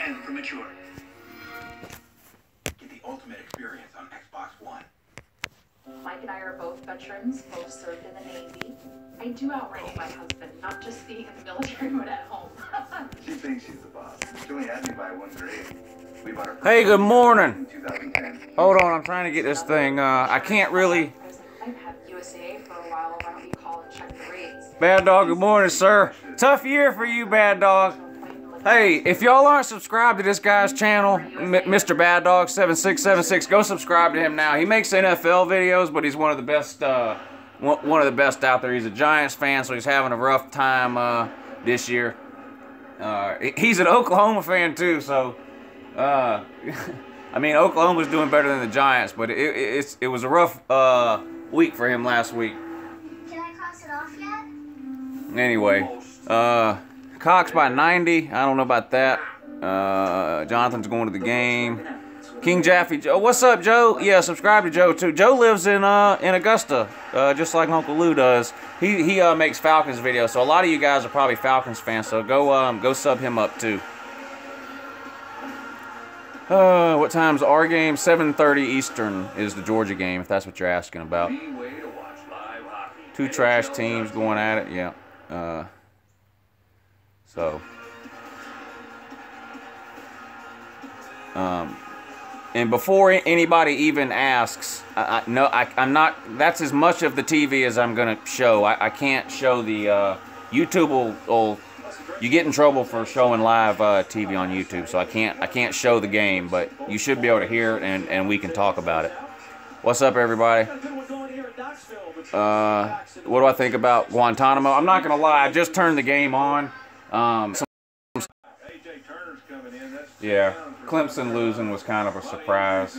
and premature. Get the ultimate experience on Xbox One. Mike and I are both veterans, both served in the Navy. I do outrank my husband, not just being in the military but at home. She thinks she's the boss. She only had me by one grade. We bought her Hey, good morning. in 2010. Hold on, I'm trying to get this thing. I can't really. I've had USA for a while. Why don't you call and check the rates? Bad Dog, good morning, sir. Tough year for you, Bad Dog. Hey, if y'all aren't subscribed to this guy's channel, Mr. Bad Dog 7676, go subscribe to him now. He makes NFL videos, but he's one of the best. One of the best out there. He's a Giants fan, so he's having a rough time this year. He's an Oklahoma fan too, so I mean, Oklahoma's doing better than the Giants, but it was a rough week for him last week. Can I cross it off yet? Anyway, Cox by 90. I don't know about that. Jonathan's going to the game. King Jaffe, Joe. What's up, Joe? Yeah, subscribe to Joe too. Joe lives in Augusta, just like Uncle Lou does. He makes Falcons videos, so a lot of you guys are probably Falcons fans. So go sub him up too. What time's our game? 7:30 Eastern is the Georgia game, if that's what you're asking about. Two trash teams going at it. Yeah. And before anybody even asks, I'm not. That's as much of the TV as I'm gonna show. I can't show the YouTube will you get in trouble for showing live TV on YouTube. So I can't show the game, but you should be able to hear it and we can talk about it. What's up, everybody? What do I think about Guantanamo? I'm not gonna lie. I just turned the game on. Yeah, Clemson losing was kind of a surprise.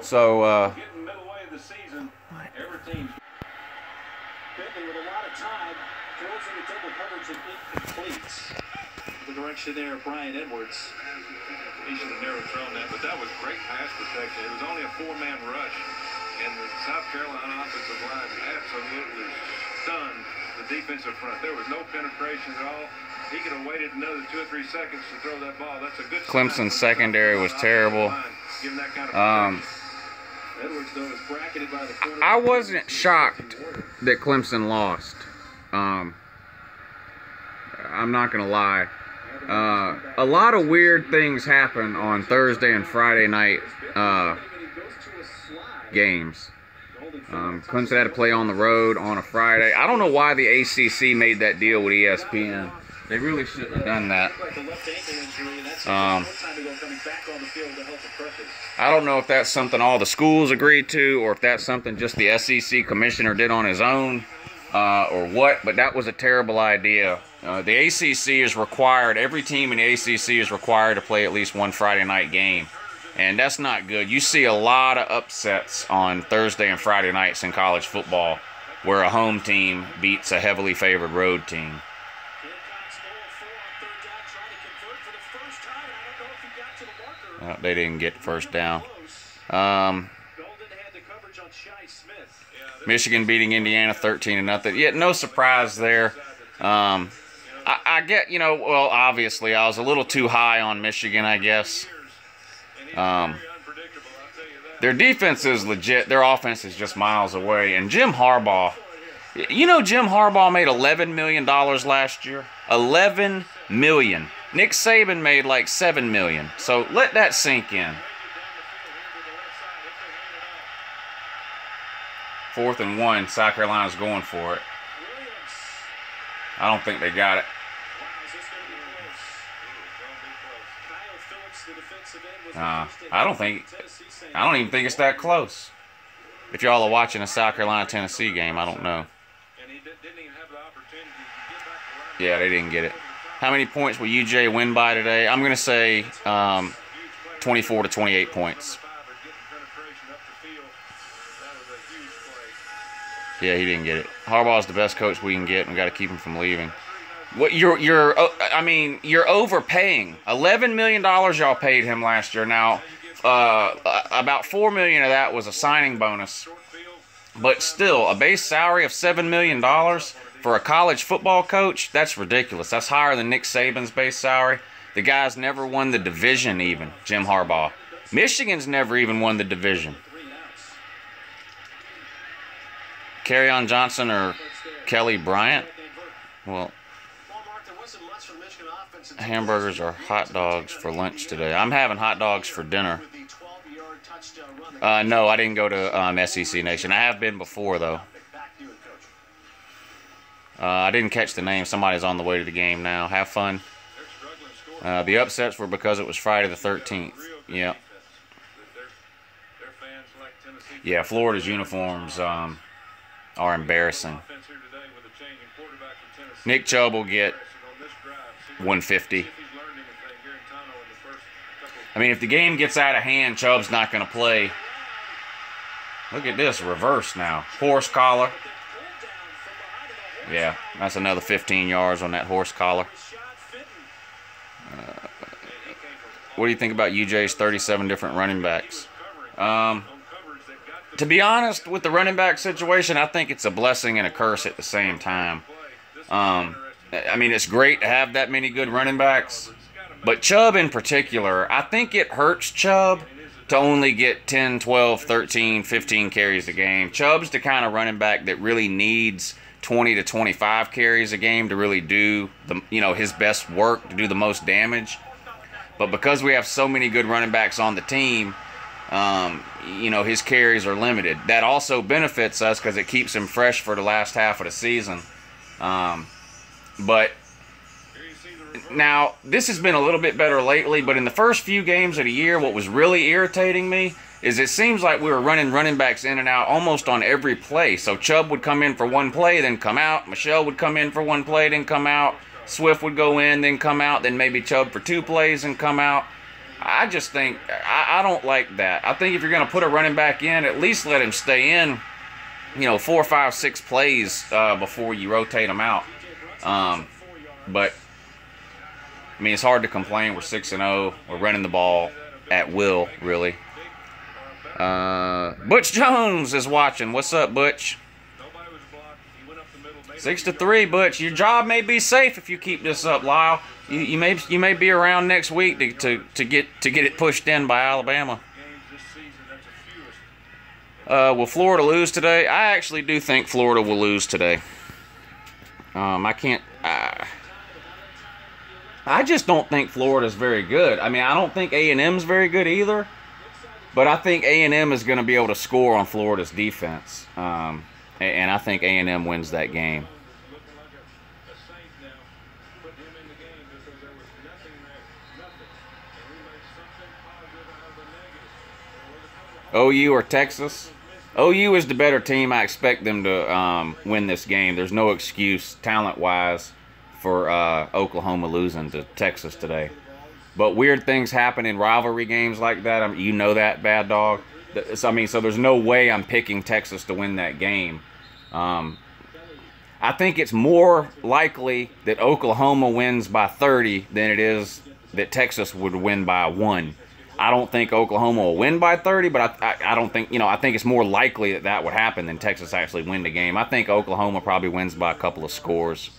So, the direction there of Brian Edwards. He should have never thrown that, but that was great pass protection. It was only a four-man rush, and the South Carolina offensive line absolutely stunned the defensive front. There was no penetration at all. He could have waited another 2 or 3 seconds to throw that ball. That's a good. Clemson's secondary was terrible. I wasn't shocked that Clemson lost. I'm not gonna lie. A lot of weird things happen on Thursday and Friday night games. Clemson had to play on the road on a Friday. I don't know why the ACC made that deal with ESPN. They really shouldn't have done that. I don't know if that's something all the schools agreed to, or if that's something just the SEC commissioner did on his own, or what, but that was a terrible idea. The ACC is required, every team in the ACC is required to play at least one Friday night game, and that's not good. You see a lot of upsets on Thursday and Friday nights in college football where a home team beats a heavily favored road team. They didn't get first down. Michigan beating Indiana 13-0. Yeah, no surprise there. I get, well, obviously I was a little too high on Michigan, I guess. Their defense is legit. Their offense is just miles away. And Jim Harbaugh, Jim Harbaugh made $11 million last year. $11 million. Nick Saban made like $7 million. So let that sink in. 4th and 1, South Carolina's going for it. I don't think they got it. I don't even think it's that close. If y'all are watching a South Carolina-Tennessee game, I don't know. Yeah, they didn't get it. How many points will UJ win by today? I'm going to say 24 to 28 points. Yeah, he didn't get it. Harbaugh's the best coach we can get, and we got to keep him from leaving. What you're overpaying. $11 million y'all paid him last year. Now, about $4 million of that was a signing bonus, but still, a base salary of $7 million for a college football coach, that's ridiculous. That's higher than Nick Saban's base salary. The guy's never won the division even, Jim Harbaugh. Michigan's never even won the division. Kerryon Johnson or Kelly Bryant? Well, hamburgers or hot dogs for lunch today. I'm having hot dogs for dinner. No, I didn't go to SEC Nation. I have been before, though. I didn't catch the name. Somebody's on the way to the game now. Have fun. The upsets were because it was Friday the 13th. Yeah. Yeah, Florida's uniforms are embarrassing. Nick Chubb will get 150. I mean, if the game gets out of hand, Chubb's not going to play. Look at this, reverse now. Horse collar. Yeah, that's another 15 yards on that horse collar. What do you think about UJ's 37 different running backs? To be honest, with the running back situation, I think it's a blessing and a curse at the same time. I mean, it's great to have that many good running backs, but Chubb in particular, I think it hurts Chubb to only get 10, 12, 13, 15 carries a game. Chubb's the kind of running back that really needs 20 to 25 carries a game to really do his best work, to do the most damage. But because we have so many good running backs on the team, his carries are limited. That also benefits us because it keeps him fresh for the last half of the season. But now, this has been a little bit better lately, but in the first few games of the year, what was really irritating me is it seems like we were running running backs in and out almost on every play. So Chubb would come in for one play, then come out. Michelle would come in for one play, then come out. Swift would go in, then come out. Then maybe Chubb for 2 plays and come out. I just think, I don't like that. I think if you're going to put a running back in, at least let him stay in, 4, 5, 6 plays before you rotate him out. But, I mean, it's hard to complain. We're 6-0. We're running the ball at will, really. Butch Jones is watching. What's up, Butch? 6-3, Butch. Your job may be safe if you keep this up, Lyle. You may be around next week to get it pushed in by Alabama. Will Florida lose today? I actually do think Florida will lose today. I just don't think Florida's very good. I mean, I don't think A&M's very good either. But I think A&M is going to be able to score on Florida's defense. And I think A&M wins that game. OU or Texas? OU is the better team. I expect them to win this game. There's no excuse, talent-wise, for Oklahoma losing to Texas today. But weird things happen in rivalry games like that. You know that, Bad Dog. So there's no way I'm picking Texas to win that game. I think it's more likely that Oklahoma wins by 30 than it is that Texas would win by 1. I don't think Oklahoma will win by 30, but I don't think, I think it's more likely that would happen than Texas actually win the game. I think Oklahoma probably wins by a couple of scores.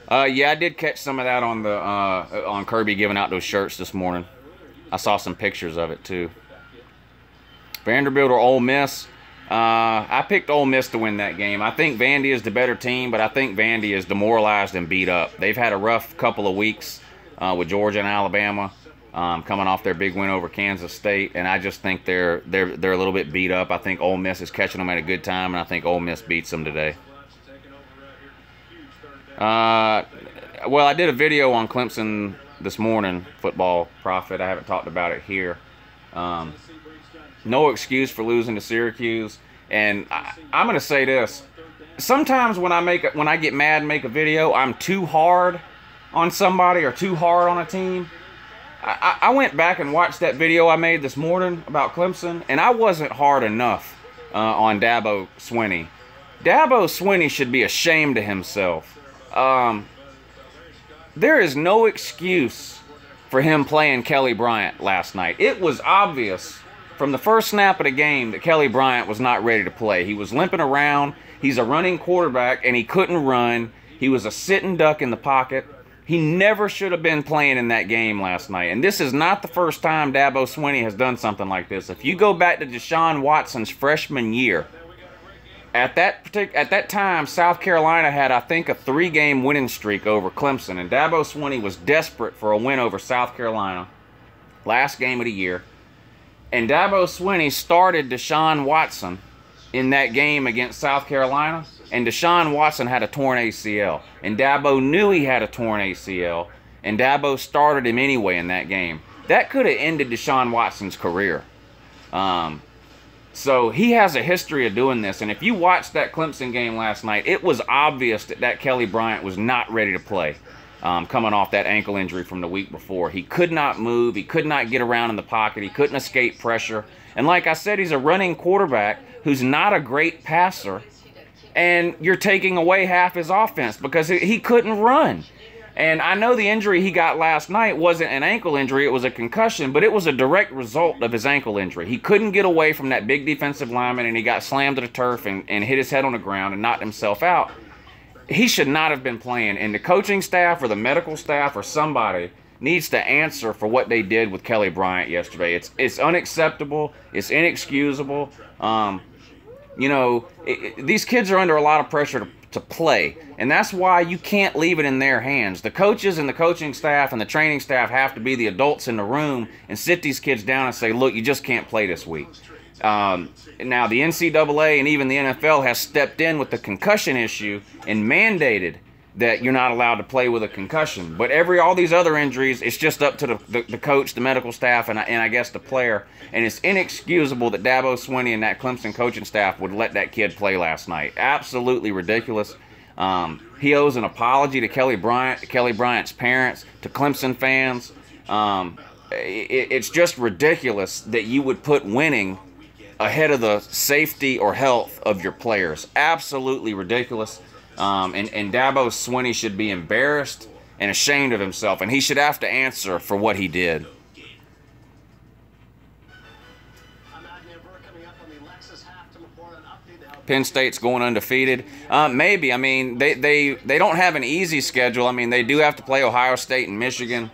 Yeah, I did catch some of that on Kirby giving out those shirts this morning. I saw some pictures of it too. Vanderbilt or Ole Miss? I picked Ole Miss to win that game. I think Vandy is the better team, but I think Vandy is demoralized and beat up. They've had a rough couple of weeks with Georgia and Alabama, coming off their big win over Kansas State, and I just think they're a little bit beat up. I think Ole Miss is catching them at a good time, and I think Ole Miss beats them today. Well, I did a video on Clemson this morning, Football Prophet. I haven't talked about it here. No excuse for losing to Syracuse. And I'm going to say this. Sometimes when I get mad and make a video, I'm too hard on somebody or too hard on a team. I went back and watched that video I made this morning about Clemson, and I wasn't hard enough on Dabo Swinney. Dabo Swinney should be ashamed of himself. There is no excuse for him playing Kelly Bryant last night. It was obvious from the first snap of the game that Kelly Bryant was not ready to play. He was limping around. He's a running quarterback, and he couldn't run. He was a sitting duck in the pocket. He never should have been playing in that game last night. And this is not the first time Dabo Swinney has done something like this. If you go back to Deshaun Watson's freshman year, at that time, South Carolina had, I think, a 3-game winning streak over Clemson. And Dabo Swinney was desperate for a win over South Carolina. Last game of the year. And Dabo Swinney started Deshaun Watson in that game against South Carolina. And Deshaun Watson had a torn ACL. And Dabo knew he had a torn ACL. And Dabo started him anyway in that game. That could have ended Deshaun Watson's career. So he has a history of doing this. And if you watched that Clemson game last night, it was obvious that Kelly Bryant was not ready to play. Coming off that ankle injury from the week before. He could not move. He could not get around in the pocket. He couldn't escape pressure. And like I said, he's a running quarterback who's not a great passer. And you're taking away half his offense because he couldn't run. And I know the injury he got last night wasn't an ankle injury, it was a concussion, but it was a direct result of his ankle injury. He couldn't get away from that big defensive lineman, and he got slammed to the turf and hit his head on the ground and knocked himself out. He should not have been playing. And the coaching staff or the medical staff or somebody needs to answer for what they did with Kelly Bryant yesterday. It's unacceptable. It's inexcusable. You know, these kids are under a lot of pressure to play, and that's why you can't leave it in their hands. The coaches and the coaching staff and the training staff have to be the adults in the room and sit these kids down and say, look, you just can't play this week. Now, the NCAA and even the NFL has stepped in with the concussion issue and mandated that you're not allowed to play with a concussion. But all these other injuries, it's just up to the coach, the medical staff, and I guess the player. And it's inexcusable that Dabo Swinney and that Clemson coaching staff would let that kid play last night. Absolutely ridiculous. He owes an apology to Kelly Bryant, to Kelly Bryant's parents, to Clemson fans. It's just ridiculous that you would put winning ahead of the safety or health of your players. Absolutely ridiculous. And Dabo Swinney should be embarrassed and ashamed of himself, and he should have to answer for what he did. Penn State's going undefeated. Maybe. I mean, they don't have an easy schedule. I mean, they do have to play Ohio State and Michigan.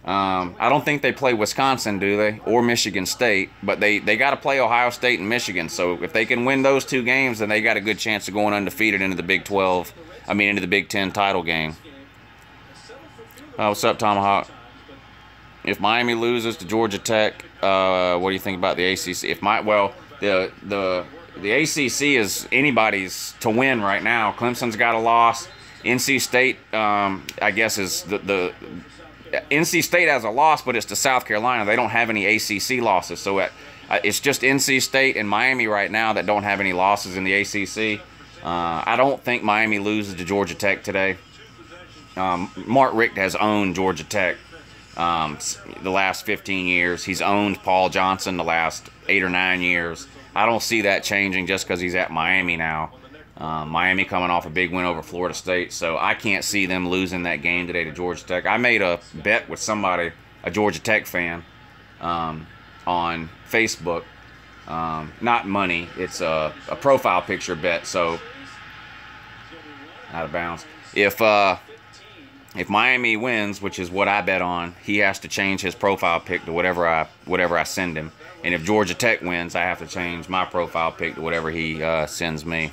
I don't think they play Wisconsin, do they? Or Michigan State. But they got to play Ohio State and Michigan. So if they can win those 2 games, then they got a good chance of going undefeated into the Big 12. I mean, into the Big 10 title game. What's up, Tomahawk? If Miami loses to Georgia Tech, what do you think about the ACC? The ACC is anybody's to win right now. Clemson's got a loss. NC State, I guess, is the NC State has a loss, but it's to South Carolina. They don't have any ACC losses. So it's just NC State and Miami right now that don't have any losses in the ACC. I don't think Miami loses to Georgia Tech today. Mark Richt has owned Georgia Tech the last 15 years. He's owned Paul Johnson the last 8 or 9 years. I don't see that changing just because he's at Miami now. Miami coming off a big win over Florida State, so I can't see them losing that game today to Georgia Tech. I made a bet with somebody, a Georgia Tech fan, on Facebook. Not money, it's a profile picture bet, so out of bounds. If Miami wins, which is what I bet on, he has to change his profile pic to whatever I send him. And if Georgia Tech wins, I have to change my profile pic to whatever he sends me.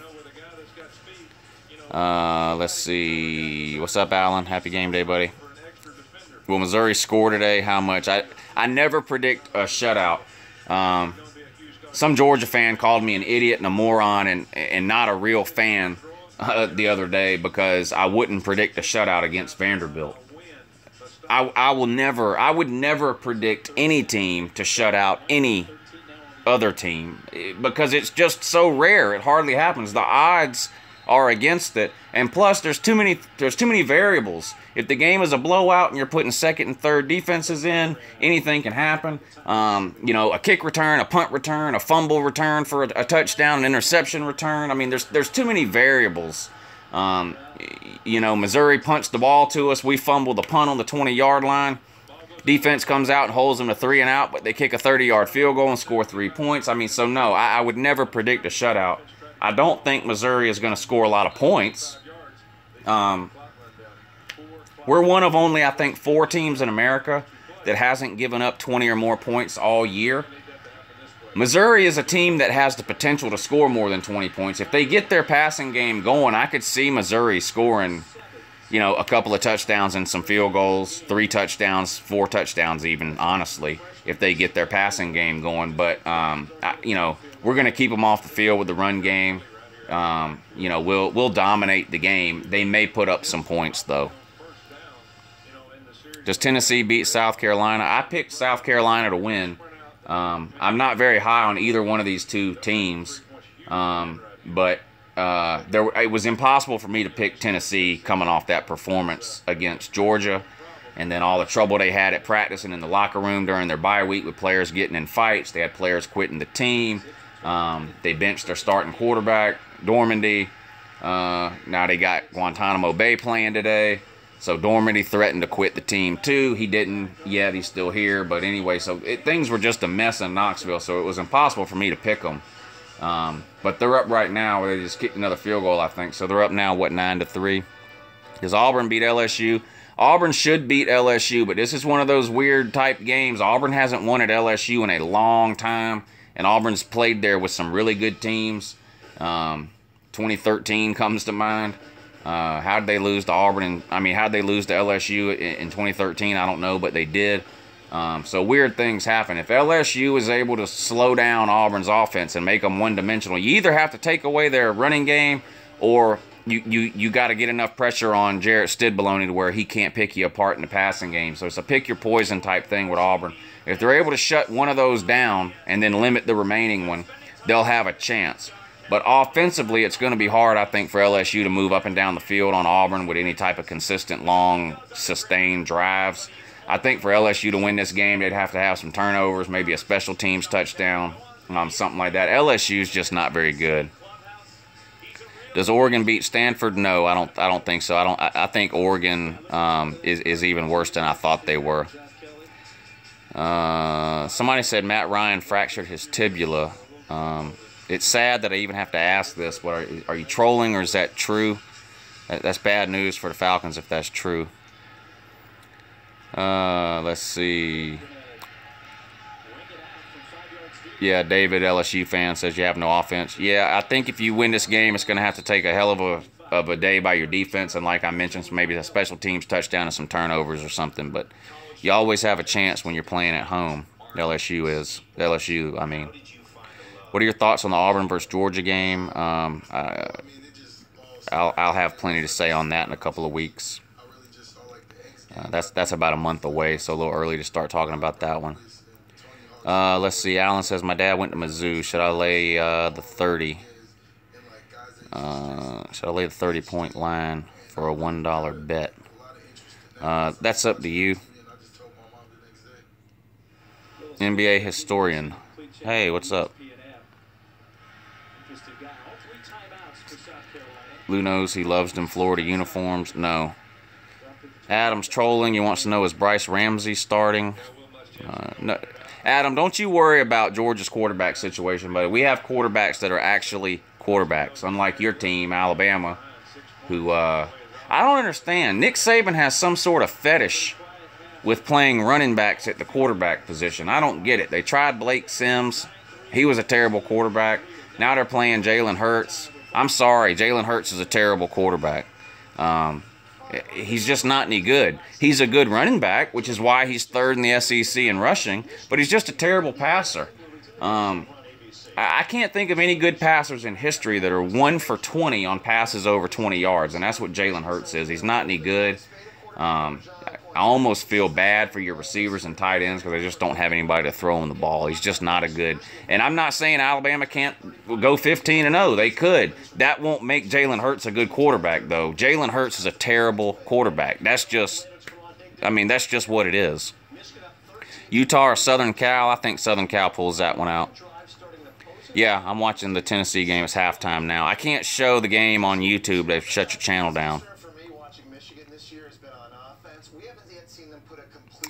Let's see. What's up, Alan? Happy game day, buddy. Will Missouri score today? How much? I never predict a shutout. Some Georgia fan called me an idiot and a moron and not a real fan the other day because I wouldn't predict a shutout against Vanderbilt. I would never predict any team to shut out any other team because it's just so rare. It hardly happens. The odds are against it, and plus there's too many variables. If the game is a blowout and you're putting second and third defenses in, anything can happen. You know, a kick return, a punt return, a fumble return for a touchdown, an interception return. I mean, there's too many variables. You know, Missouri punched the ball to us. We fumbled the punt on the 20-yard line. Defense comes out and holds them to 3 and out, but they kick a 30-yard field goal and score 3 points. I mean, so no, I would never predict a shutout. I don't think Missouri is going to score a lot of points. We're one of only, I think, 4 teams in America that hasn't given up 20 or more points all year. Missouri is a team that has the potential to score more than 20 points. If they get their passing game going, I could see Missouri scoring, you know, a couple of touchdowns and some field goals, 3 touchdowns, 4 touchdowns even, honestly, if they get their passing game going. But, you know, we're going to keep them off the field with the run game. You know, we'll dominate the game. They may put up some points, though. Does Tennessee beat South Carolina? I picked South Carolina to win. I'm not very high on either one of these 2 teams, but it was impossible for me to pick Tennessee coming off that performance against Georgia, and then all the trouble they had at practice and in the locker room during their bye week with players getting in fights. They had players quitting the team. They benched their starting quarterback, Dormandy. Now they got Guantanamo Bay playing today. So Dormandy threatened to quit the team too. He didn't yet. He's still here. But anyway, so things were just a mess in Knoxville. So it was impossible for me to pick them. But they're up right now. They just kicked another field goal, I think. So they're up now, what, 9-3? Does Auburn beat LSU? Auburn should beat LSU, but this is one of those weird type games. Auburn hasn't won at LSU in a long time. And Auburn's played there with some really good teams. 2013 comes to mind. How did they lose to Auburn? How did they lose to LSU in 2013? I don't know, but they did. So weird things happen. If LSU is able to slow down Auburn's offense and make them one-dimensional, you either have to take away their running game, or you got to get enough pressure on Jarrett Stidbaloney to where he can't pick you apart in the passing game. So it's a pick your poison type thing with Auburn. If they're able to shut one of those down and then limit the remaining one, they'll have a chance. But offensively, it's going to be hard, I think, for LSU to move up and down the field on Auburn with any type of consistent, long, sustained drives. I think for LSU to win this game, they'd have to have some turnovers, maybe a special teams touchdown, something like that. LSU's just not very good. Does Oregon beat Stanford? No, I don't think so. I think Oregon is even worse than I thought they were. Somebody said Matt Ryan fractured his tibia. It's sad that I even have to ask this, but are you trolling, or is that true? That's bad news for the Falcons if that's true. Let's see. Yeah, David, LSU fan, says you have no offense. Yeah, I think if you win this game, it's going to have to take a hell of a day by your defense, and like I mentioned, maybe a special teams touchdown and some turnovers or something. But you always have a chance when you're playing at home. LSU, I mean. What are your thoughts on the Auburn versus Georgia game? I'll have plenty to say on that in a couple of weeks. That's about a month away, so a little early to start talking about that one. Let's see. Alan says, my dad went to Mizzou. Should I lay the 30? Should I lay the 30-point line for a $1 bet? That's up to you. NBA historian. Hey, what's up? Lou knows he loves them Florida uniforms. No. Adam's trolling. He wants to know, is Bryce Ramsey starting? No. Adam, don't you worry about Georgia's quarterback situation, buddy. We have quarterbacks that are actually quarterbacks, unlike your team, Alabama, who I don't understand. Nick Saban has some sort of fetish with playing running backs at the quarterback position. I don't get it. They tried Blake Sims. He was a terrible quarterback. Now they're playing Jalen Hurts. I'm sorry, Jalen Hurts is a terrible quarterback. He's just not any good. He's a good running back, which is why he's third in the SEC in rushing, but he's just a terrible passer. I can't think of any good passers in history that are 1 for 20 on passes over 20 yards, and that's what Jalen Hurts is. He's not any good. I almost feel bad for your receivers and tight ends because they just don't have anybody to throw him the ball. He's just not a good. And I'm not saying Alabama can't go 15-0. They could. That won't make Jalen Hurts a good quarterback, though. Jalen Hurts is a terrible quarterback. That's just what it is. Utah or Southern Cal? I think Southern Cal pulls that one out. Yeah, I'm watching the Tennessee game. It's halftime now. I can't show the game on YouTube. They've shut your channel down.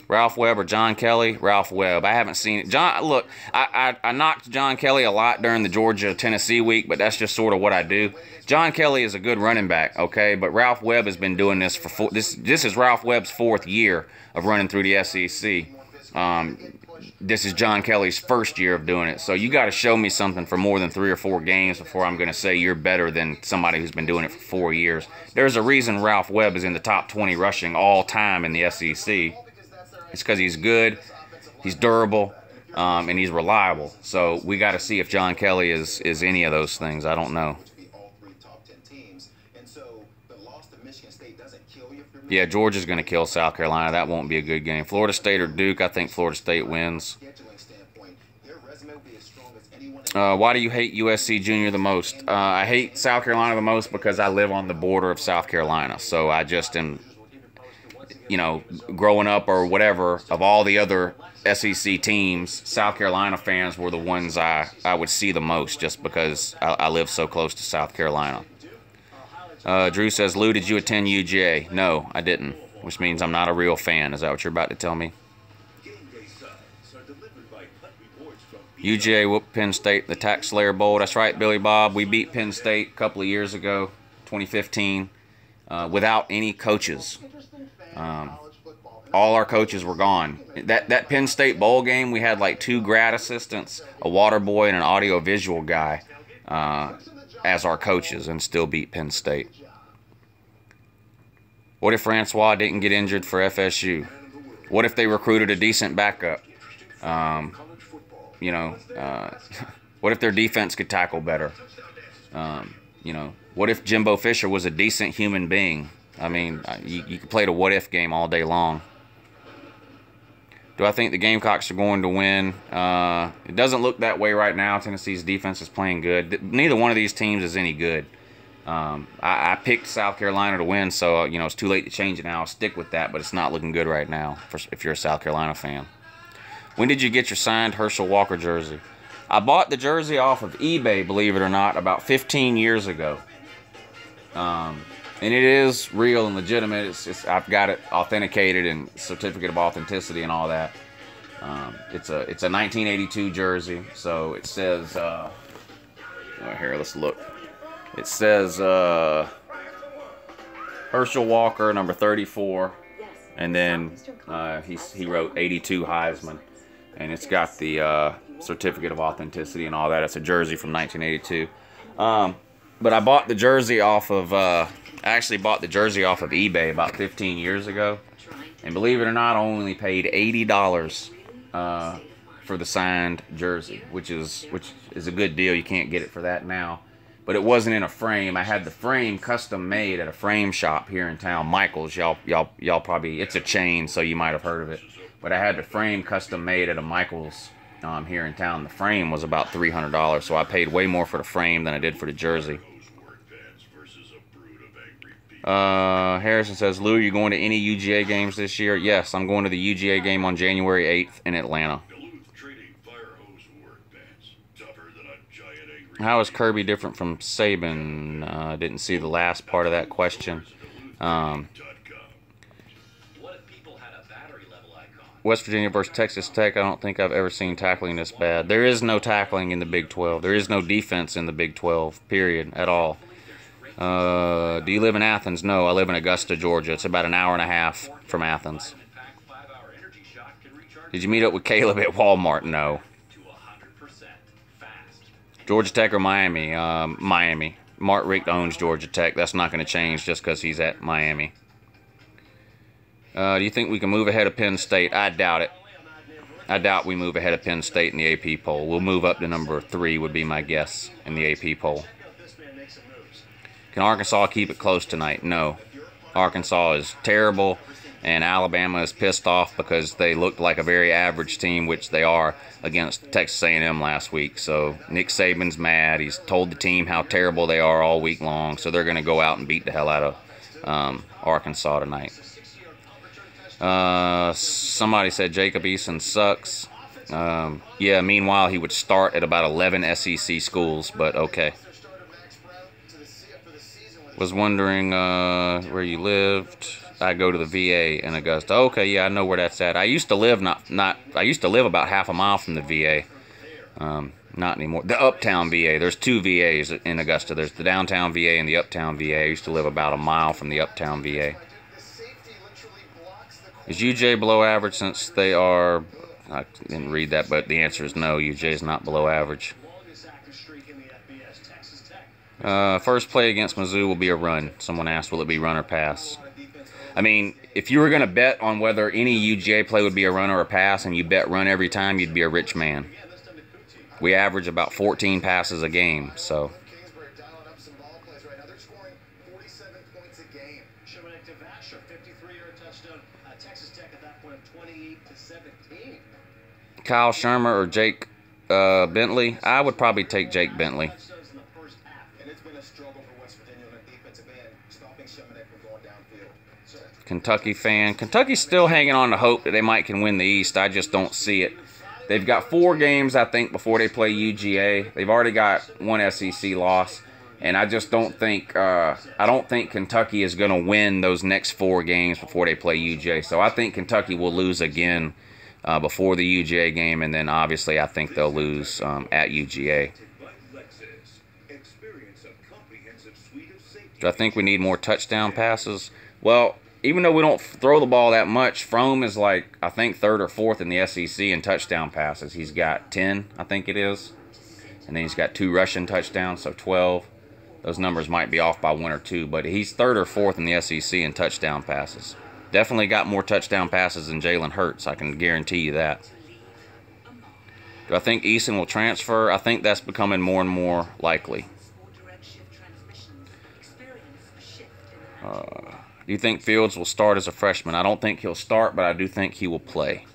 Ralph Webb or John Kelly? Ralph Webb. I haven't seen it. Look, I knocked John Kelly a lot during the Georgia-Tennessee week, but that's just sort of what I do. John Kelly is a good running back, okay, but Ralph Webb has been doing this for this is Ralph Webb's 4th year of running through the SEC. This is John Kelly's 1st year of doing it, so you got to show me something for more than 3 or 4 games before I'm going to say you're better than somebody who's been doing it for 4 years. There's a reason Ralph Webb is in the top 20 rushing all time in the SEC. It's because he's good, he's durable, and he's reliable. So we got to see if John Kelly is any of those things. I don't know. Yeah, Georgia's going to kill South Carolina. That won't be a good game. Florida State or Duke, I think Florida State wins. Why do you hate USC Junior the most? I hate South Carolina the most because I live on the border of South Carolina. So I just am, you know, growing up or whatever, of all the other SEC teams, South Carolina fans were the ones I would see the most just because I live so close to South Carolina. Drew says, Lou, did you attend UGA? No, I didn't, which means I'm not a real fan. Is that what you're about to tell me? UGA whooped Penn State, the Tax Slayer Bowl. That's right, Billy Bob. We beat Penn State a couple of years ago, 2015, without any coaches. All our coaches were gone. That Penn State bowl game, we had like 2 grad assistants, a water boy, and an audio-visual guy as our coaches, and still beat Penn State. What if Francois didn't get injured for FSU? What if they recruited a decent backup? You know, what if their defense could tackle better? You know, what if Jimbo Fisher was a decent human being? I mean, you could play the what-if game all day long. Do I think the Gamecocks are going to win? It doesn't look that way right now. Tennessee's defense is playing good. Neither one of these teams is any good. I picked South Carolina to win, so you know it's too late to change it now. I'll stick with that, but it's not looking good right now if you're a South Carolina fan. When did you get your signed Herschel Walker jersey? I bought the jersey off of eBay, believe it or not, about 15 years ago. And it is real and legitimate. I've got it authenticated and certificate of authenticity and all that. It's a 1982 jersey, so it says. Here, let's look. It says Herschel Walker, number 34, and then he wrote 82 Heisman, and it's got the certificate of authenticity and all that. It's a jersey from 1982. But I bought the jersey off of. I actually bought the jersey off of eBay about 15 years ago, and believe it or not, I only paid $80 for the signed jersey, which is a good deal. You can't get it for that now. But it wasn't in a frame. I had the frame custom made at a frame shop here in town, Michael's. Y'all probably, it's a chain, so you might have heard of it. But I had the frame custom made at a Michael's here in town. The frame was about $300, so I paid way more for the frame than I did for the jersey. Harrison says, Lou, you going to any UGA games this year? Yes, I'm going to the UGA game on January 8th in Atlanta. How is Kirby different from Saban? Didn't see the last part of that question. West Virginia versus Texas Tech, I don't think I've ever seen tackling this bad. There is no tackling in the Big 12. There is no defense in the Big 12, period, at all. Do you live in Athens? No, I live in Augusta, Georgia. It's about an hour and a half from Athens. Did you meet up with Caleb at Walmart? No. Georgia Tech or Miami? Miami. Mark Richt owns Georgia Tech. That's not going to change just because he's at Miami. Do you think we can move ahead of Penn State? I doubt it. I doubt we move ahead of Penn State in the AP poll. We'll move up to number 3 would be my guess in the AP poll. Can Arkansas keep it close tonight? No. Arkansas is terrible, and Alabama is pissed off because they looked like a very average team, which they are, against Texas A&M last week. So Nick Saban's mad. He's told the team how terrible they are all week long, so they're going to go out and beat the hell out of Arkansas tonight. Somebody said Jacob Eason sucks. Yeah, meanwhile, he would start at about 11 SEC schools, but okay. Was wondering where you lived. I go to the VA in Augusta. Okay, yeah, I know where that's at. I used to live I used to live about half a mile from the VA. Not anymore. The Uptown VA. There's two VAs in Augusta. There's the Downtown VA and the Uptown VA. I used to live about a mile from the Uptown VA. Is UJ below average since they are... I didn't read that, but the answer is no. UJ is not below average. First play against Mizzou will be a run. Someone asked, will it be run or pass? I mean, if you were going to bet on whether any UGA play would be a run or a pass, and you bet run every time, you'd be a rich man. We average about 14 passes a game, so. Kyle Shermer or Jake Bentley? I would probably take Jake Bentley. Kentucky fan. Kentucky's still hanging on to hope that they might can win the East. I just don't see it. They've got 4 games, I think, before they play UGA. They've already got 1 SEC loss, and I just don't think Kentucky is going to win those next 4 games before they play UGA. So I think Kentucky will lose again before the UGA game, and then obviously I think they'll lose at UGA. Do I think we need more touchdown passes? Well, even though we don't throw the ball that much, Fromm is like, I think, 3rd or 4th in the SEC in touchdown passes. He's got 10, I think it is. And then he's got 2 rushing touchdowns, so 12. Those numbers might be off by 1 or 2, but he's 3rd or 4th in the SEC in touchdown passes. Definitely got more touchdown passes than Jalen Hurts, I can guarantee you that. Do I think Eason will transfer? I think that's becoming more and more likely. Do you think Fields will start as a freshman? I don't think he'll start, but I do think he will play.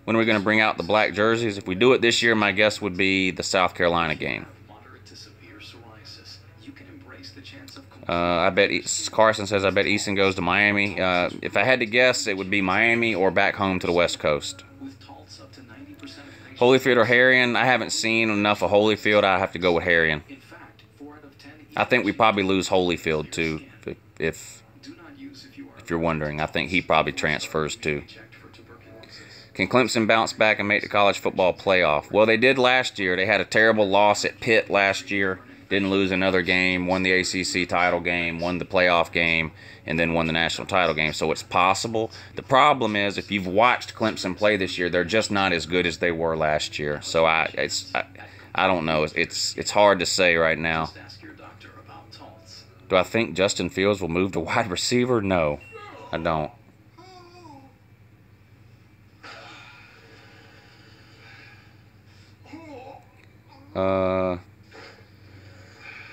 When are we going to bring out the black jerseys? If we do it this year, my guess would be the South Carolina game. I bet Carson says, I bet Easton goes to Miami. If I had to guess, it would be Miami or back home to the West Coast. Holyfield or Harrion? I haven't seen enough of Holyfield. I have to go with Harrion. I think we probably lose Holyfield too, if you're wondering. I think he probably transfers too. Can Clemson bounce back and make the college football playoff? Well, they did last year. They had a terrible loss at Pitt last year. Didn't lose another game, won the ACC title game, won the playoff game, and then won the national title game. So it's possible. The problem is, if you've watched Clemson play this year, they're just not as good as they were last year. So I don't know. It's hard to say right now. Do I think Justin Fields will move to wide receiver? No, I don't.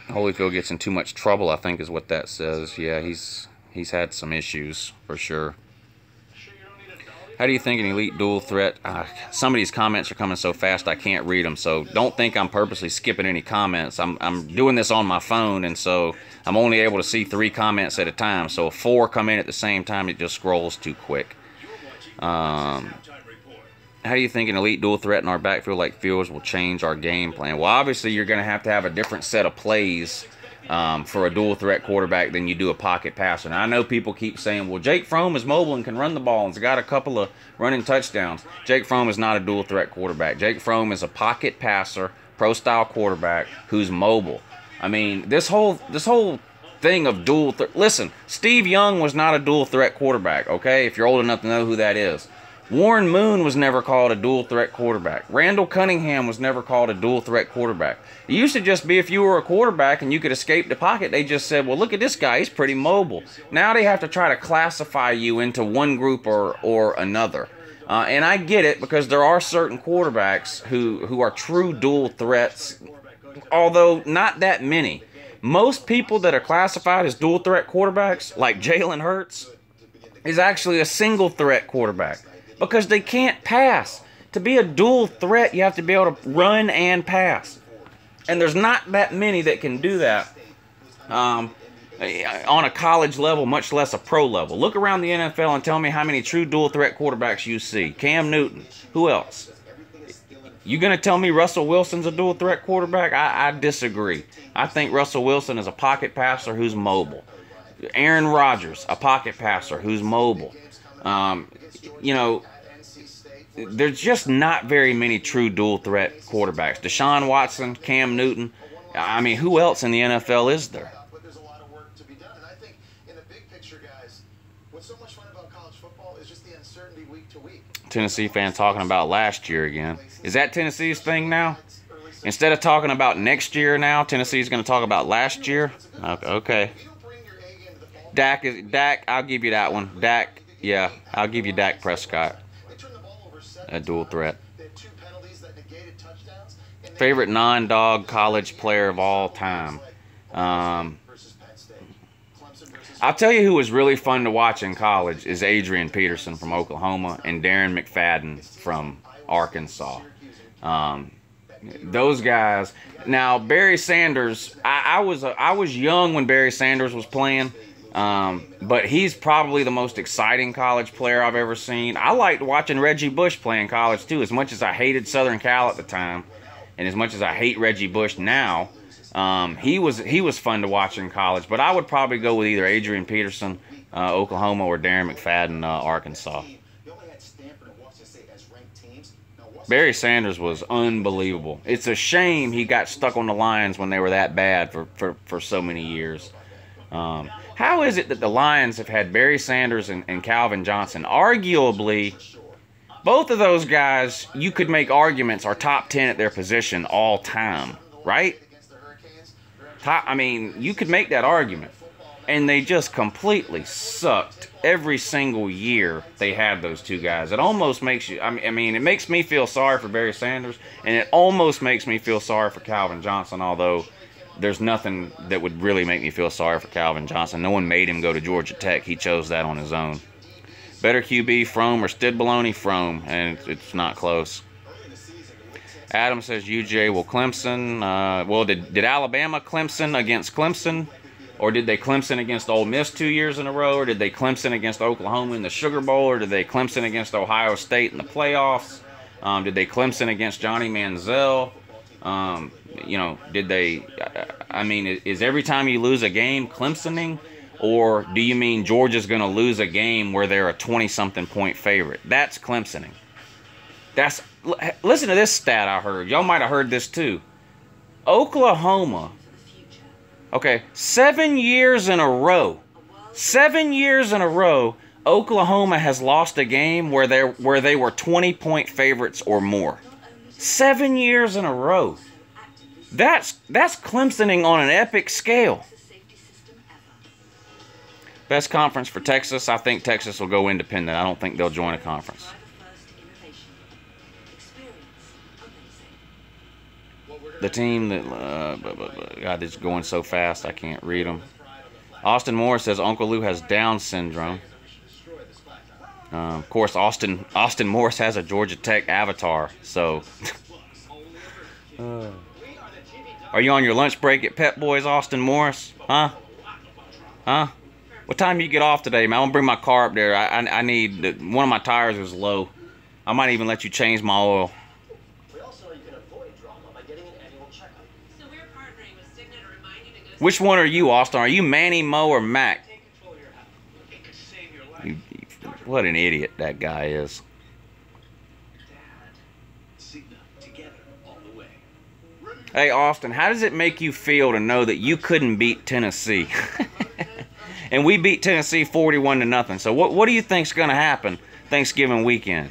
Holyfield gets in too much trouble, I think is what that says. Yeah, he's had some issues for sure. How do you think an elite dual threat? Some of these comments are coming so fast I can't read them, so don't think I'm purposely skipping any comments. I'm doing this on my phone, and so I'm only able to see 3 comments at a time. So if 4 come in at the same time, it just scrolls too quick. How do you think an elite dual threat in our backfield like Fields will change our game plan? Well, obviously you're going to have a different set of plays for a dual threat quarterback than you do a pocket passer. Now, I know people keep saying, well, Jake Fromm is mobile and can run the ball and has got a couple of running touchdowns. Jake Fromm is not a dual threat quarterback. Jake Fromm is a pocket passer, pro-style quarterback who's mobile. I mean, this whole thing of dual threat. Listen, Steve Young was not a dual threat quarterback, okay? If you're old enough to know who that is. Warren Moon was never called a dual threat quarterback. Randall Cunningham was never called a dual threat quarterback. It used to just be if you were a quarterback and you could escape the pocket, they just said, well, look at this guy, he's pretty mobile. Now they have to try to classify you into one group or another. And I get it, because there are certain quarterbacks who are true dual threats, although not that many. Most people that are classified as dual threat quarterbacks, like Jalen Hurts, is actually a single threat quarterback. Because they can't pass. To be a dual threat, you have to be able to run and pass. And there's not that many that can do that on a college level, much less a pro level. Look around the NFL and tell me how many true dual threat quarterbacks you see. Cam Newton. Who else? You going to tell me Russell Wilson's a dual threat quarterback? I disagree. I think Russell Wilson is a pocket passer who's mobile. Aaron Rodgers, a pocket passer who's mobile. You know, there's just not very many true dual threat quarterbacks. Deshaun Watson, Cam Newton. I mean, who else in the NFL is there? But there's a lot of work to be done, and I think in the big picture, guys, what's so much fun about college football is just the uncertainty week to week. Tennessee fan talking about last year again. Is that Tennessee's thing now? Instead of talking about next year now, Tennessee's going to talk about last year? Okay. Dak, I'll give you that one. Dak, yeah, I'll give you Dak Prescott. A dual threat. Favorite non-dog college player of all time. I'll tell you who was really fun to watch in college is Adrian Peterson from Oklahoma and Darren McFadden from Arkansas. Those guys. Now Barry Sanders, I was young when Barry Sanders was playing, but he's probably the most exciting college player I've ever seen. I liked watching Reggie Bush play in college too, as much as I hated Southern Cal at the time, and as much as I hate Reggie Bush now. He was fun to watch in college, but I would probably go with either Adrian Peterson, Oklahoma, or Darren McFadden, Arkansas. Barry Sanders was unbelievable. It's a shame he got stuck on the Lions when they were that bad for so many years. How is it that the Lions have had Barry Sanders and Calvin Johnson? Arguably, both of those guys, you could make arguments, are top 10 at their position all time, right? I mean, you could make that argument. And they just completely sucked every single year they had those two guys. It almost makes you, I mean, it makes me feel sorry for Barry Sanders, and it almost makes me feel sorry for Calvin Johnson, although there's nothing that would really make me feel sorry for Calvin Johnson. No one made him go to Georgia Tech. He chose that on his own. Better QB, Frome or Stidbaloney? Frome, and it's not close. Adam says UJ will Clemson. Well, did Alabama Clemson against Clemson? Or did they Clemson against Ole Miss 2 years in a row? Or did they Clemson against Oklahoma in the Sugar Bowl? Or did they Clemson against Ohio State in the playoffs? Did they Clemson against Johnny Manziel? You know, did they... I mean, is every time you lose a game Clemsoning? Or do you mean Georgia's going to lose a game where they're a 20-something point favorite? That's Clemsoning. That's... Listen to this stat I heard. Y'all might have heard this too. Oklahoma... Okay, 7 years in a row. 7 years in a row, Oklahoma has lost a game where they were 20-point favorites or more. 7 years in a row. That's Clemsoning on an epic scale. Best conference for Texas. I think Texas will go independent. I don't think they'll join a conference. The team that, God, it's going so fast I can't read them. Austin Moore says Uncle Lou has Down syndrome. Of course, Austin Morris has a Georgia Tech avatar. So, are you on your lunch break at Pep Boys, Austin Morris? Huh? Huh? What time do you get off today, man? I'm gonna bring my car up there. I need one of my tires is low. I might even let you change my oil. Which one are you, Austin? Are you Manny, Mo, or Mac? What an idiot that guy is. Hey, Austin, how does it make you feel to know that you couldn't beat Tennessee? And we beat Tennessee 41-0. So what do you think's going to happen Thanksgiving weekend?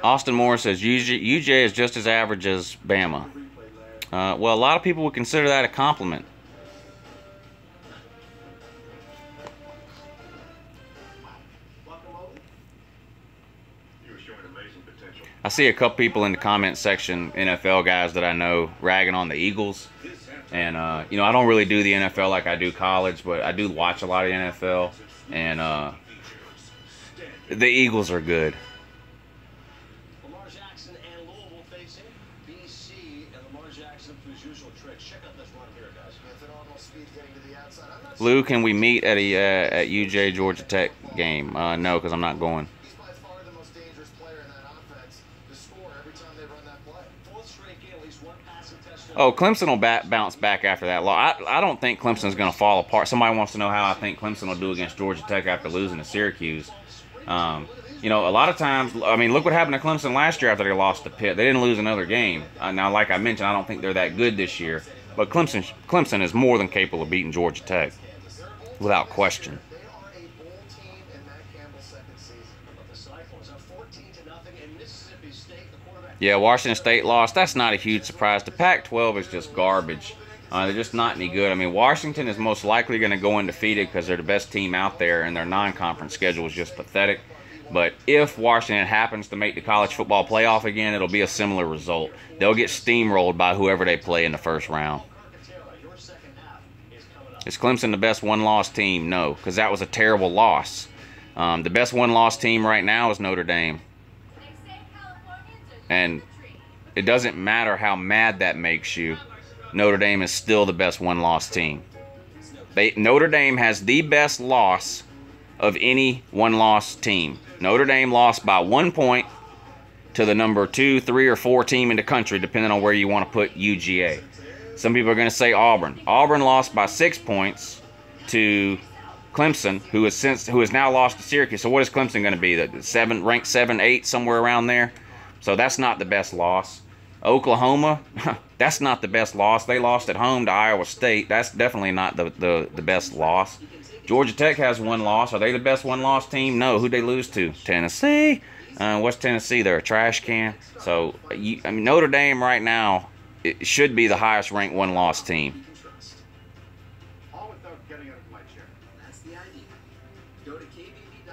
Austin Moore says UJ is just as average as Bama. Well, a lot of people would consider that a compliment. I see a couple people in the comment section, NFL guys that I know, ragging on the Eagles. And, you know, I don't really do the NFL like I do college, but I do watch a lot of the NFL. And the Eagles are good. Lou, can we meet at UJ Georgia Tech game? No, because I'm not going. Oh, Clemson will bounce back after that loss. I don't think Clemson's going to fall apart. Somebody wants to know how I think Clemson will do against Georgia Tech after losing to Syracuse. You know, a lot of times, I mean, look what happened to Clemson last year after they lost to Pitt. They didn't lose another game. Now, like I mentioned, I don't think they're that good this year. But Clemson is more than capable of beating Georgia Tech, without question. Yeah, Washington State lost. That's not a huge surprise. The Pac-12 is just garbage. They're just not any good. I mean, Washington is most likely going to go undefeated because they're the best team out there, and their non-conference schedule is just pathetic. But if Washington happens to make the college football playoff again, it'll be a similar result. They'll get steamrolled by whoever they play in the first round. Is Clemson the best one-loss team? No, because that was a terrible loss. The best one-loss team right now is Notre Dame. And it doesn't matter how mad that makes you. Notre Dame is still the best one-loss team. Notre Dame has the best loss of any one-loss team. Notre Dame lost by 1 point to the number 2, 3, or 4 team in the country, depending on where you want to put UGA. Some people are going to say Auburn. Auburn lost by 6 points to Clemson, who has now lost to Syracuse. So what is Clemson going to be? Ranked 7, 8, somewhere around there. So that's not the best loss. Oklahoma, that's not the best loss. They lost at home to Iowa State. That's definitely not the best loss. Georgia Tech has 1 loss. Are they the best one-loss team? No. Who'd they lose to? Tennessee. What's Tennessee? They're a trash can. So, I mean, Notre Dame right now, it should be the highest-ranked one-loss team.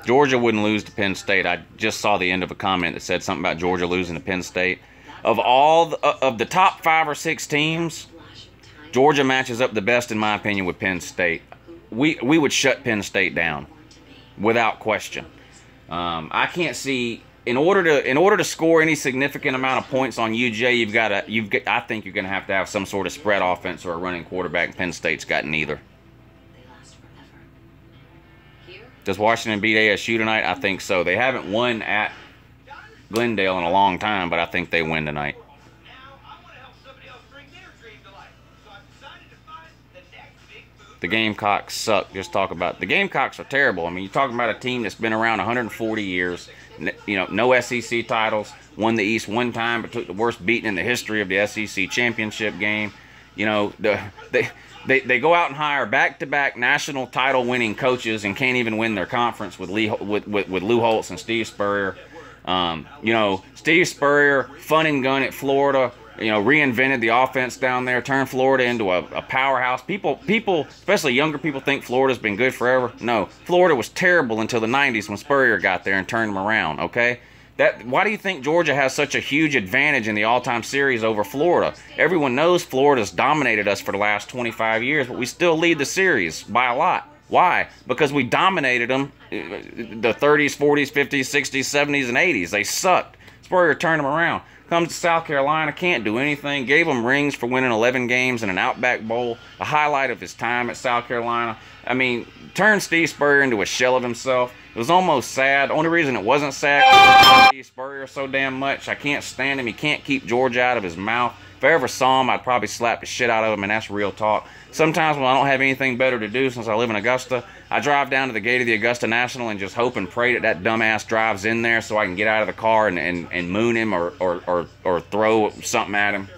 Georgia wouldn't lose to Penn State. I just saw the end of a comment that said something about Georgia losing to Penn State. Of all of the top 5 or 6 teams, Georgia matches up the best, in my opinion, with Penn State. We would shut Penn State down, without question. I can't see, in order to score any significant amount of points on UJ, I think you're gonna have to have some sort of spread offense or a running quarterback. Penn State's got neither. Does Washington beat ASU tonight? I think so. They haven't won at Glendale in a long time, but I think they win tonight. The Gamecocks suck. Just talk about the Gamecocks are terrible. I mean, you're talking about a team that's been around 140 years. You know, no SEC titles. Won the East 1 time, but took the worst beating in the history of the SEC championship game. You know, they go out and hire back-to-back national title-winning coaches and can't even win their conference with Lou Holtz and Steve Spurrier. You know, Steve Spurrier, fun and gun at Florida. You know, reinvented the offense down there, turned Florida into a powerhouse. People, especially younger people, think Florida's been good forever. No, Florida was terrible until the 90s when Spurrier got there and turned them around, okay? Why do you think Georgia has such a huge advantage in the all-time series over Florida? Everyone knows Florida's dominated us for the last 25 years, but we still lead the series by a lot. Why? Because we dominated them the 30s, 40s, 50s, 60s, 70s, and 80s. They sucked. Spurrier turned them around. Comes to South Carolina, can't do anything. Gave them rings for winning 11 games in an Outback Bowl. A highlight of his time at South Carolina. I mean, turned Steve Spurrier into a shell of himself. It was almost sad. The only reason it wasn't sad was Steve Spurrier so damn much. I can't stand him. He can't keep Georgia out of his mouth. If I ever saw him, I'd probably slap the shit out of him, and that's real talk. Sometimes when I don't have anything better to do since I live in Augusta, I drive down to the gate of the Augusta National and just hope and pray that dumbass drives in there so I can get out of the car and moon him or throw something at him.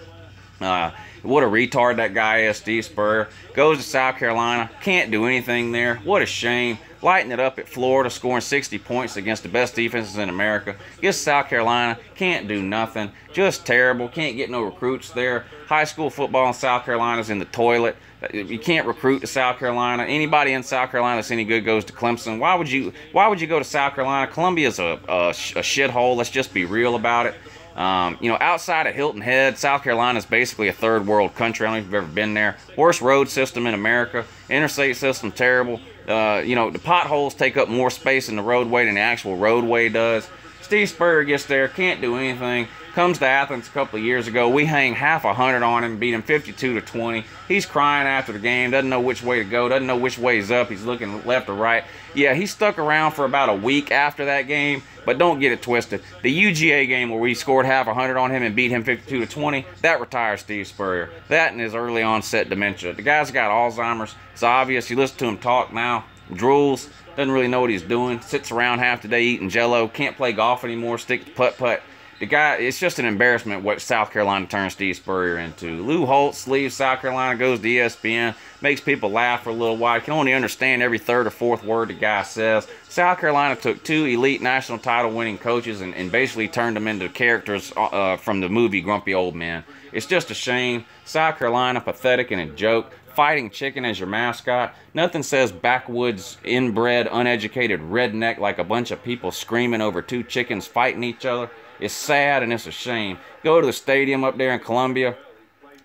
What a retard that guy is, Steve Spurrier. Goes to South Carolina, can't do anything there. What a shame. Lighting it up at Florida, scoring 60 points against the best defenses in America. Gets to South Carolina, can't do nothing. Just terrible. Can't get no recruits there. High school football in South Carolina is in the toilet. You can't recruit to South Carolina. Anybody in South Carolina that's any good goes to Clemson. Why would you go to South Carolina? Columbia's a shithole. Let's just be real about it. You know, outside of Hilton Head, South Carolina is basically a third world country. I don't know if you've ever been there. Worst road system in America. Interstate system, terrible. You know, the potholes take up more space in the roadway than the actual roadway does. Steve Spurrier gets there, can't do anything. Comes to Athens a couple of years ago. We hang half 100 on him, beat him 52-20. He's crying after the game, doesn't know which way to go, doesn't know which way's up. He's looking left or right. Yeah, he stuck around for about a week after that game, but don't get it twisted. The UGA game where we scored half 100 on him and beat him 52-20, that retires Steve Spurrier. That and his early onset dementia. The guy's got Alzheimer's. It's obvious. You listen to him talk now. Drools. Doesn't really know what he's doing. Sits around half the day eating Jell-O. Can't play golf anymore. Stick to putt-putt. The guy, it's just an embarrassment what South Carolina turned Steve Spurrier into. Lou Holtz leaves South Carolina, goes to ESPN, makes people laugh for a little while. Can only understand every third or fourth word the guy says. South Carolina took 2 elite national title winning coaches and basically turned them into characters from the movie Grumpy Old Men. It's just a shame. South Carolina, pathetic and a joke. Fighting chicken as your mascot. Nothing says backwoods, inbred, uneducated redneck like a bunch of people screaming over 2 chickens fighting each other. It's sad and it's a shame. Go to the stadium up there in Columbia,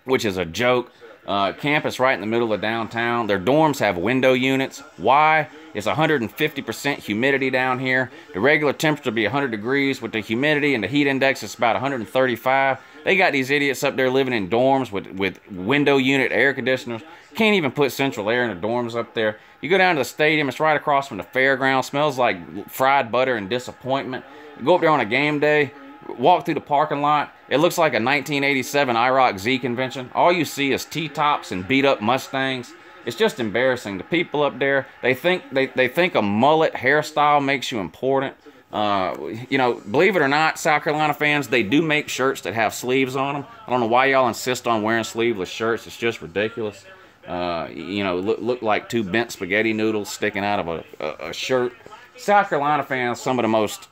which is a joke. Campus right in the middle of downtown. Their dorms have window units. Why? It's 150% humidity down here. The regular temperature will be 100 degrees. With the humidity and the heat index, it's about 135. They got these idiots up there living in dorms with window unit air conditioners. Can't even put central air in the dorms up there. You go down to the stadium, it's right across from the fairground. Smells like fried butter and disappointment. You go up there on a game day, walk through the parking lot. It looks like a 1987 IROC Z convention. All you see is T-tops and beat-up Mustangs. It's just embarrassing. The people up there, they think a mullet hairstyle makes you important. You know, believe it or not, South Carolina fans, they do make shirts that have sleeves on them. I don't know why y'all insist on wearing sleeveless shirts. It's just ridiculous. You know, look like 2 bent spaghetti noodles sticking out of a shirt. South Carolina fans, some of the most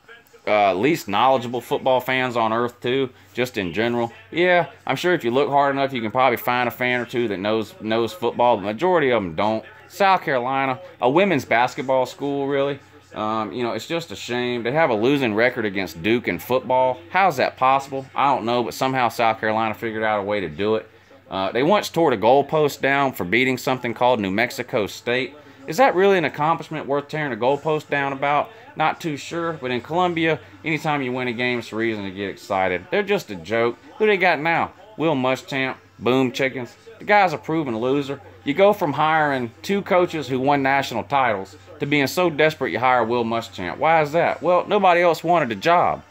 least knowledgeable football fans on earth too, just in general. Yeah, I'm sure if you look hard enough, you can probably find a fan or two that knows football. The majority of them don't. South Carolina, a women's basketball school, really. You know, it's just a shame. They have a losing record against Duke in football. How's that possible? I don't know, but somehow South Carolina figured out a way to do it. They once tore the goalpost down for beating something called New Mexico State. Is that really an accomplishment worth tearing a goalpost down about? Not too sure, but in Columbia, anytime you win a game, it's a reason to get excited. They're just a joke. Who they got now? Will Muschamp, Boom Chickens. The guy's a proven loser. You go from hiring 2 coaches who won national titles to being so desperate you hire Will Muschamp. Why is that? Well, nobody else wanted a job.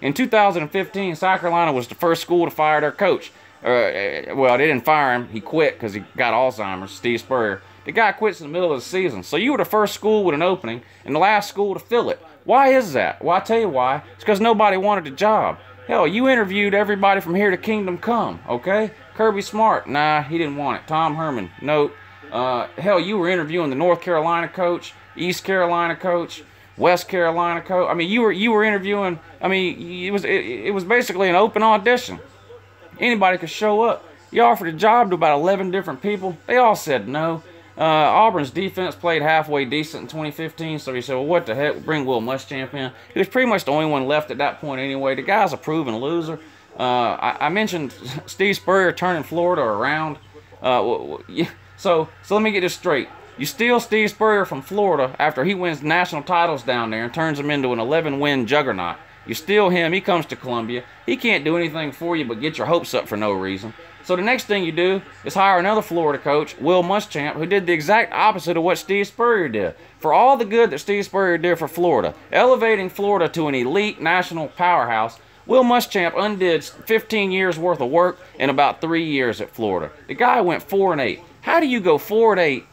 In 2015, South Carolina was the first school to fire their coach. Well, they didn't fire him. He quit because he got Alzheimer's, Steve Spurrier. The guy quits in the middle of the season. So you were the first school with an opening and the last school to fill it. Why is that? Well, I'll tell you why. It's because nobody wanted the job. Hell, you interviewed everybody from here to Kingdom Come, okay? Kirby Smart, nah, he didn't want it. Tom Herman, no. Hell, you were interviewing the North Carolina coach, East Carolina coach, West Carolina coach. I mean, you were interviewing. I mean, it was basically an open audition. Anybody could show up. You offered a job to about 11 different people. They all said no. Auburn's defense played halfway decent in 2015, so he said, well, what the heck, bring Will Muschamp in. He was pretty much the only one left at that point anyway. The guy's a proven loser. I mentioned Steve Spurrier turning Florida around. So let me get this straight. You steal Steve Spurrier from Florida after he wins national titles down there and turns him into an 11-win juggernaut. You steal him, he comes to Columbia. He can't do anything for you but get your hopes up for no reason. So the next thing you do is hire another Florida coach, Will Muschamp, who did the exact opposite of what Steve Spurrier did. For all the good that Steve Spurrier did for Florida, elevating Florida to an elite national powerhouse, Will Muschamp undid 15 years worth of work in about 3 years at Florida. The guy went 4-8. How do you go 4-8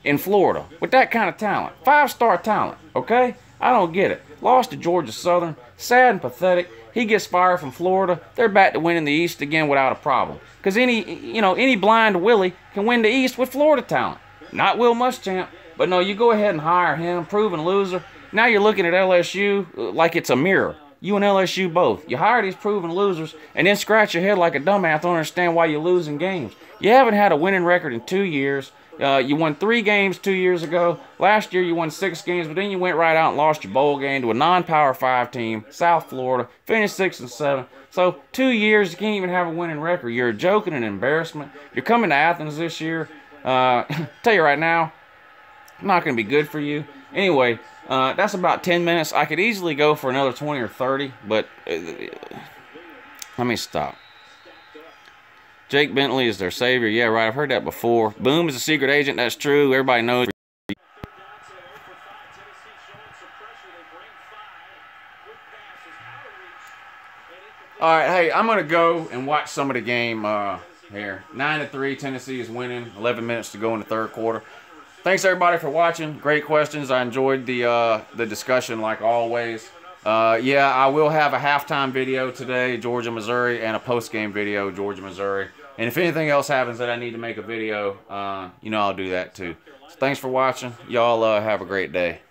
in Florida with that kind of talent? 5-star talent, okay? I don't get it. Lost to Georgia Southern. Sad and pathetic. He gets fired from Florida. They're back to winning the East again without a problem. Because any blind Willie can win the East with Florida talent. Not Will Muschamp. But no, you go ahead and hire him. Proven loser. Now you're looking at LSU like it's a mirror. You and LSU both. You hire these proven losers and then scratch your head like a dumbass. Don't understand why you're losing games. You haven't had a winning record in 2 years. You won 3 games 2 years ago. Last year you won 6 games, but then you went right out and lost your bowl game to a non-Power 5 team, South Florida, finished 6-7. So 2 years you can't even have a winning record. You're a joke and an embarrassment. You're coming to Athens this year. Tell you right now, not going to be good for you. Anyway, that's about 10 minutes. I could easily go for another 20 or 30, but Let me stop. Jake Bentley is their savior. Yeah, right. I've heard that before. Boom is a secret agent. That's true. Everybody knows. All right, hey, I'm going to go and watch some of the game here. 9-3, Tennessee is winning. 11 minutes to go in the third quarter. Thanks, everybody, for watching. Great questions. I enjoyed the discussion, like always. Yeah, I will have a halftime video today, Georgia, Missouri, and a post-game video, Georgia, Missouri. And if anything else happens that I need to make a video, you know, I'll do that too. So thanks for watching. Y'all have a great day.